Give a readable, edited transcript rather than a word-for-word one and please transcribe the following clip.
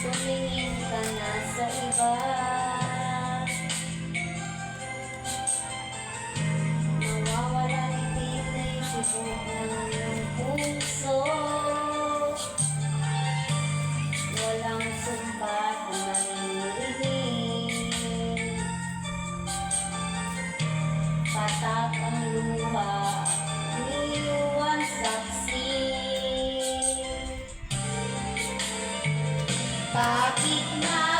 tumingin ka na sa iba. Mawawala ni pinay tibok ng iyong puso. Walang sumbat na maririnig. Patak ang luha, iniwan saksi. Bakit nga